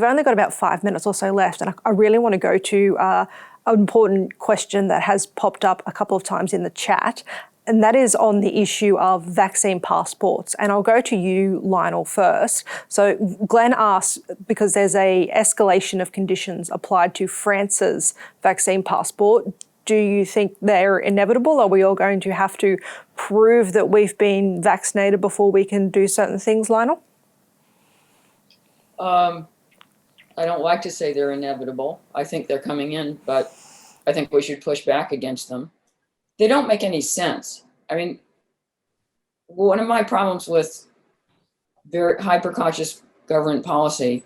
only got about 5 minutes or so left. And I really want to go to an important question that has popped up a couple of times in the chat. And that is on the issue of vaccine passports. And I'll go to you, Lionel, first. So Glenn asks, because there's a escalation of conditions applied to France's vaccine passport, do you think they're inevitable? Are we all going to have to prove that we've been vaccinated before we can do certain things, Lionel? I don't like to say they're inevitable. I think they're coming in, but I think we should push back against them. They don't make any sense. I mean, one of my problems with very hyper-cautious government policy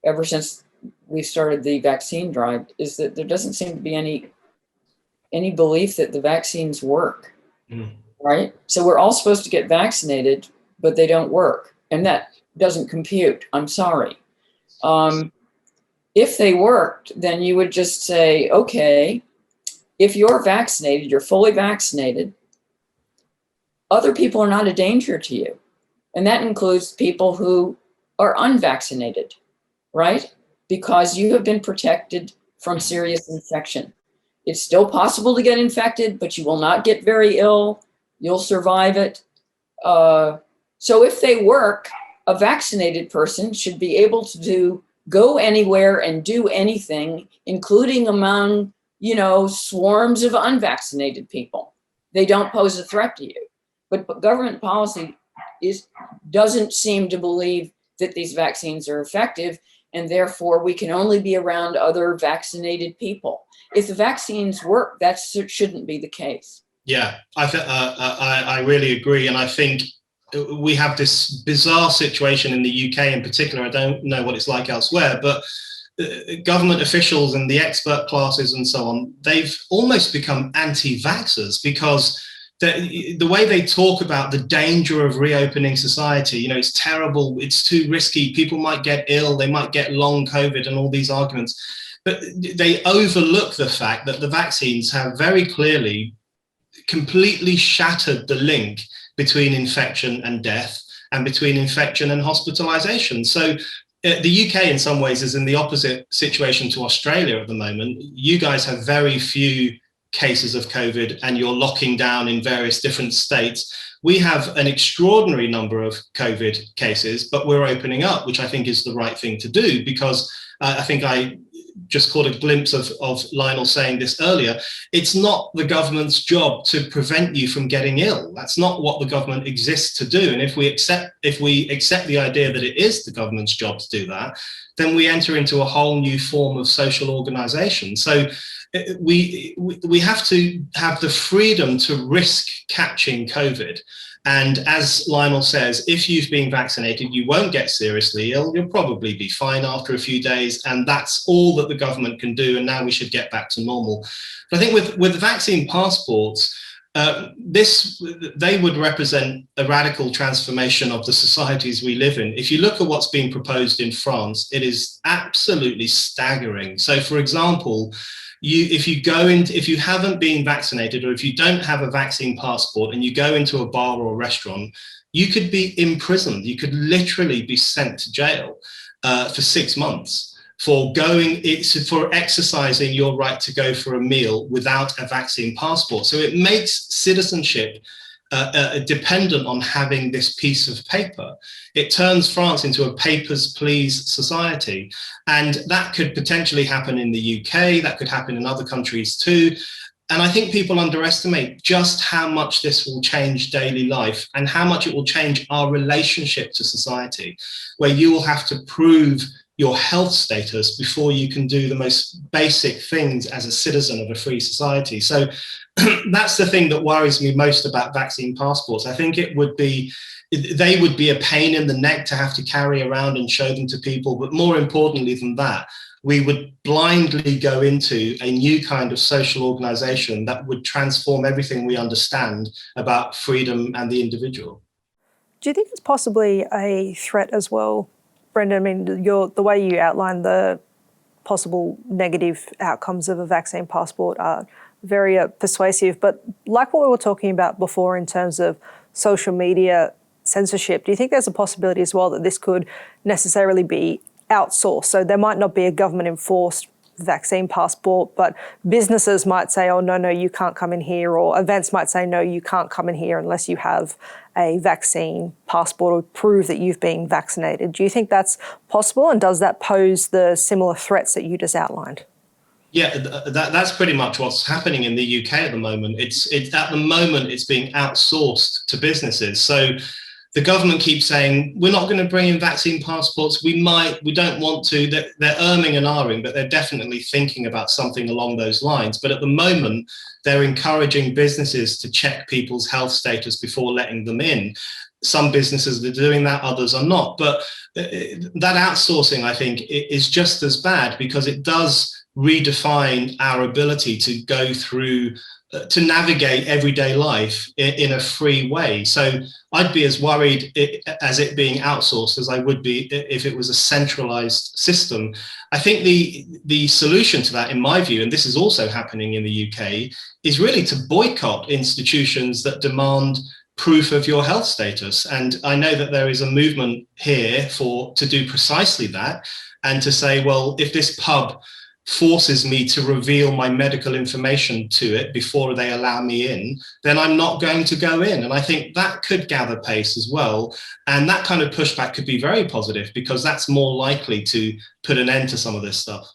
ever since we started the vaccine drive is that there doesn't seem to be any belief that the vaccines work, right? So we're all supposed to get vaccinated, but they don't work. And that doesn't compute. I'm sorry. If they worked, then you would just say, okay, if you're vaccinated, you're fully vaccinated, other people are not a danger to you. And that includes people who are unvaccinated, right? Because you have been protected from serious infection. It's still possible to get infected, but you will not get very ill. You'll survive it. So if they work, a vaccinated person should be able to go anywhere and do anything, including among swarms of unvaccinated people. They don't pose a threat to you. But government policy doesn't seem to believe that these vaccines are effective, and therefore we can only be around other vaccinated people. If the vaccines work, that shouldn't be the case. Yeah, I really agree. And I think we have this bizarre situation in the UK in particular. I don't know what it's like elsewhere, but government officials and the expert classes and so on, they've almost become anti-vaxxers because the way they talk about the danger of reopening society, you know, it's terrible, it's too risky, people might get ill, they might get long COVID and all these arguments. But they overlook the fact that the vaccines have very clearly completely shattered the link between infection and death and between infection and hospitalization. So the UK in some ways is in the opposite situation to Australia at the moment. You guys have very few cases of COVID and you're locking down in various different states. We have an extraordinary number of COVID cases, but we're opening up, which I think is the right thing to do, because I think I just caught a glimpse of Lionel saying this earlier. It's not the government's job to prevent you from getting ill. That's not what the government exists to do. And if we accept the idea that it is the government's job to do that, then we enter into a whole new form of social organization. So we have to have the freedom to risk catching COVID. And as Lionel says, if you've been vaccinated, you won't get seriously ill. You'll probably be fine after a few days. And that's all that the government can do. And now we should get back to normal. But I think with vaccine passports, they would represent a radical transformation of the societies we live in. If you look at what's being proposed in France, it is absolutely staggering. So, for example, if you haven't been vaccinated, or if you don't have a vaccine passport and you go into a bar or a restaurant, you could be imprisoned. You could literally be sent to jail for 6 months for exercising your right to go for a meal without a vaccine passport. So it makes citizenship dependent on having this piece of paper. It turns France into a papers, please society. And that could potentially happen in the UK, that could happen in other countries too. And I think people underestimate just how much this will change daily life and how much it will change our relationship to society, where you will have to prove your health status before you can do the most basic things as a citizen of a free society. So that's the thing that worries me most about vaccine passports. I think they would be a pain in the neck to have to carry around and show them to people. But more importantly than that, we would blindly go into a new kind of social organization that would transform everything we understand about freedom and the individual. Do you think it's possibly a threat as well, Brendan? I mean, the way you outline the possible negative outcomes of a vaccine passport are very persuasive, but like what we were talking about before in terms of social media censorship, do you think there's a possibility as well that this could necessarily be outsourced? So there might not be a government-enforced vaccine passport, but businesses might say, oh, no, you can't come in here, or events might say, no, you can't come in here unless you have a vaccine passport or prove that you've been vaccinated. Do you think that's possible, and does that pose the similar threats that you just outlined? Yeah, that's pretty much what's happening in the UK at the moment. It's at the moment it's being outsourced to businesses. So the government keeps saying, we're not going to bring in vaccine passports. We don't want to. They're erming and ahhing, but they're definitely thinking about something along those lines. But at the moment, they're encouraging businesses to check people's health status before letting them in. Some businesses are doing that, others are not. But that outsourcing, I think, is just as bad, because it does redefine our ability to go through, to navigate everyday life in a free way. So I'd be as worried as it being outsourced as I would be if it was a centralized system. I think the solution to that, in my view, and this is also happening in the UK, is really to boycott institutions that demand proof of your health status. And I know that there is a movement here to do precisely that, and to say, well, if this pub forces me to reveal my medical information to it before they allow me in, then I'm not going to go in. And I think that could gather pace as well. And that kind of pushback could be very positive, because that's more likely to put an end to some of this stuff.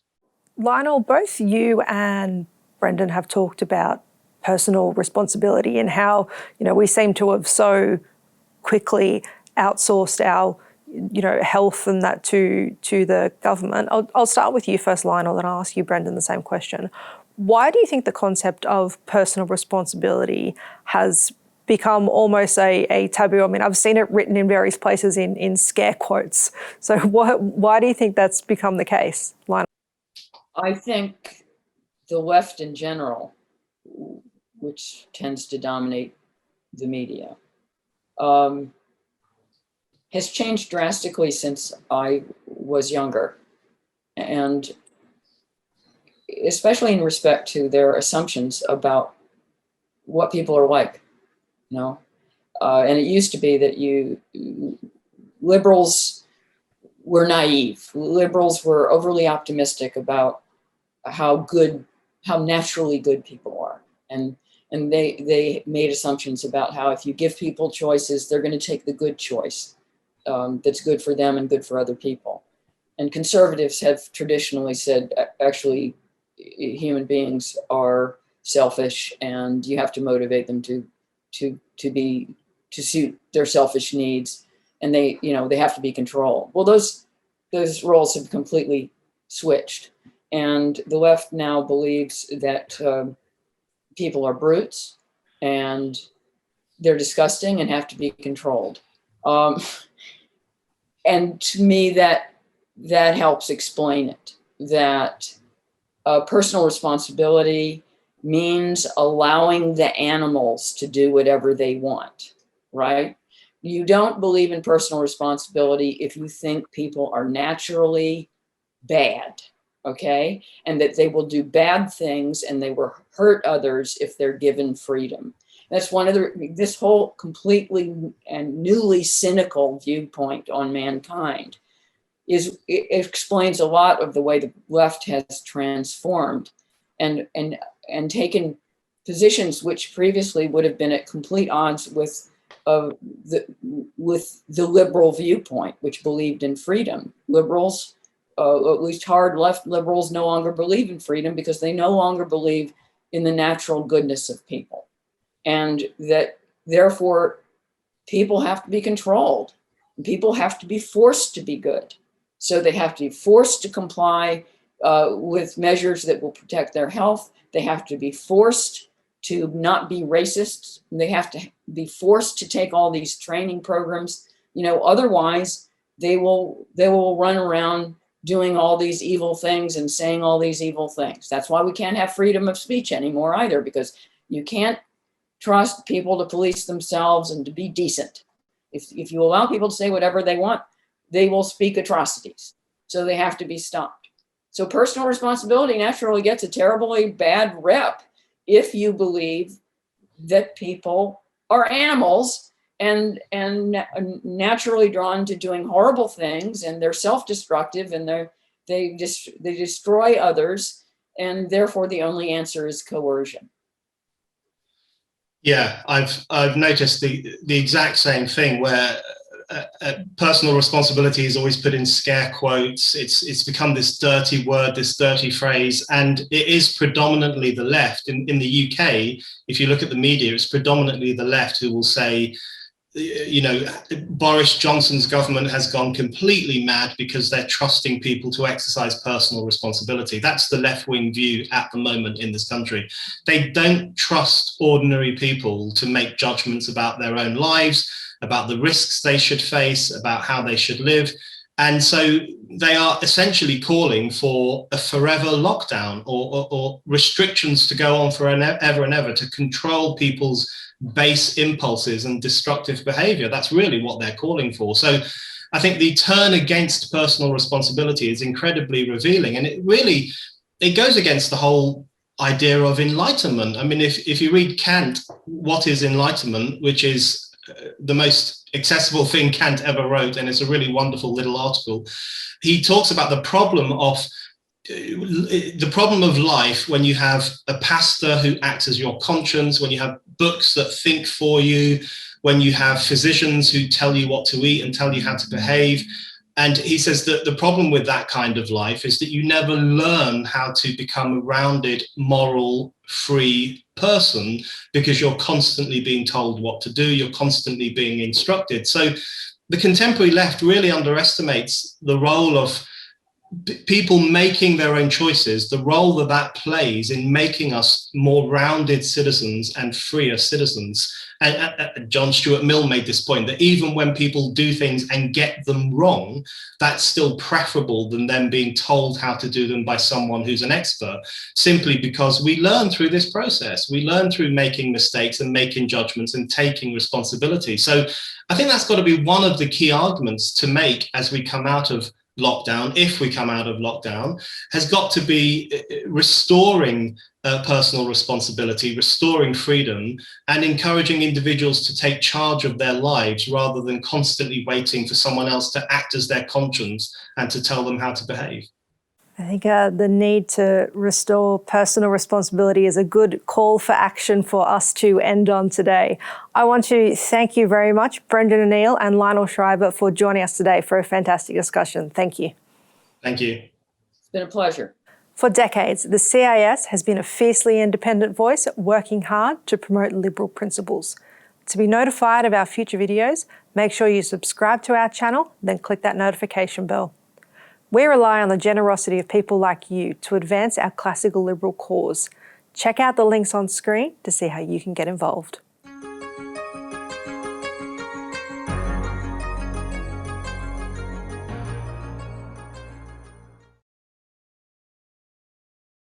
Lionel, both you and Brendan have talked about personal responsibility and how, we seem to have so quickly outsourced our health and that to the government. I'll start with you first, Lionel, then I'll ask you, Brendan, the same question. Why do you think the concept of personal responsibility has become almost a taboo? I mean, I've seen it written in various places in scare quotes. So why do you think that's become the case, Lionel? I think the left in general, which tends to dominate the media, has changed drastically since I was younger. And especially in respect to their assumptions about what people are like, and it used to be that liberals were naive. Liberals were overly optimistic about how naturally good people are. And they made assumptions about how if you give people choices, they're going to take the good choice that's good for them and good for other people. And conservatives have traditionally said, actually, human beings are selfish and you have to motivate them to suit their selfish needs, and they have to be controlled. Well, those roles have completely switched, and the left now believes that people are brutes and they're disgusting and have to be controlled. And to me, that helps explain it. That personal responsibility means allowing the animals to do whatever they want, right? You don't believe in personal responsibility if you think people are naturally bad, okay? And that they will do bad things and they will hurt others if they're given freedom. That's one of this whole completely and newly cynical viewpoint on mankind it explains a lot of the way the left has transformed and taken positions which previously would have been at complete odds with the liberal viewpoint, which believed in freedom. Liberals, at least hard left liberals, no longer believe in freedom because they no longer believe in the natural goodness of people, and that therefore people have to be controlled. People have to be forced to be good. So they have to be forced to comply with measures that will protect their health. They have to be forced to not be racist. They have to be forced to take all these training programs. Otherwise they will run around doing all these evil things and saying all these evil things. That's why we can't have freedom of speech anymore either, because you can't trust people to police themselves and to be decent. If you allow people to say whatever they want, they will speak atrocities. So they have to be stopped. So personal responsibility naturally gets a terribly bad rep if you believe that people are animals and naturally drawn to doing horrible things, and they're self-destructive, and they destroy others, and therefore the only answer is coercion. Yeah, I've noticed the exact same thing, where personal responsibility is always put in scare quotes. It's become this dirty word, this dirty phrase, and it is predominantly the left. In the UK, if you look at the media, it's predominantly the left who will say, Boris Johnson's government has gone completely mad because they're trusting people to exercise personal responsibility. That's the left-wing view at the moment in this country. They don't trust ordinary people to make judgments about their own lives, about the risks they should face, about how they should live. And so they are essentially calling for a forever lockdown or restrictions to go on forever and ever to control people's base impulses and destructive behavior. That's really what they're calling for. So I think the turn against personal responsibility is incredibly revealing. And it goes against the whole idea of enlightenment. I mean, if you read Kant, What is Enlightenment, which is the most accessible thing Kant ever wrote, and it's a really wonderful little article. He talks about the problem of life when you have a pastor who acts as your conscience, when you have books that think for you, when you have physicians who tell you what to eat and tell you how to behave. And he says that the problem with that kind of life is that you never learn how to become a rounded, moral, free person, because you're constantly being told what to do, you're constantly being instructed. So the contemporary left really underestimates the role of people making their own choices, the role that that plays in making us more rounded citizens and freer citizens. And John Stuart Mill made this point, that even when people do things and get them wrong, that's still preferable than them being told how to do them by someone who's an expert, simply because we learn through this process. We learn through making mistakes and making judgments and taking responsibility. So I think that's got to be one of the key arguments to make as we come out of lockdown, if we come out of lockdown, has got to be restoring personal responsibility, restoring freedom, and encouraging individuals to take charge of their lives rather than constantly waiting for someone else to act as their conscience and to tell them how to behave. I think the need to restore personal responsibility is a good call for action for us to end on today. I want to thank you very much, Brendan O'Neill and Lionel Shriver, for joining us today for a fantastic discussion. Thank you. Thank you. It's been a pleasure. For decades, the CIS has been a fiercely independent voice working hard to promote liberal principles. To be notified of our future videos, make sure you subscribe to our channel, then click that notification bell. We rely on the generosity of people like you to advance our classical liberal cause. Check out the links on screen to see how you can get involved.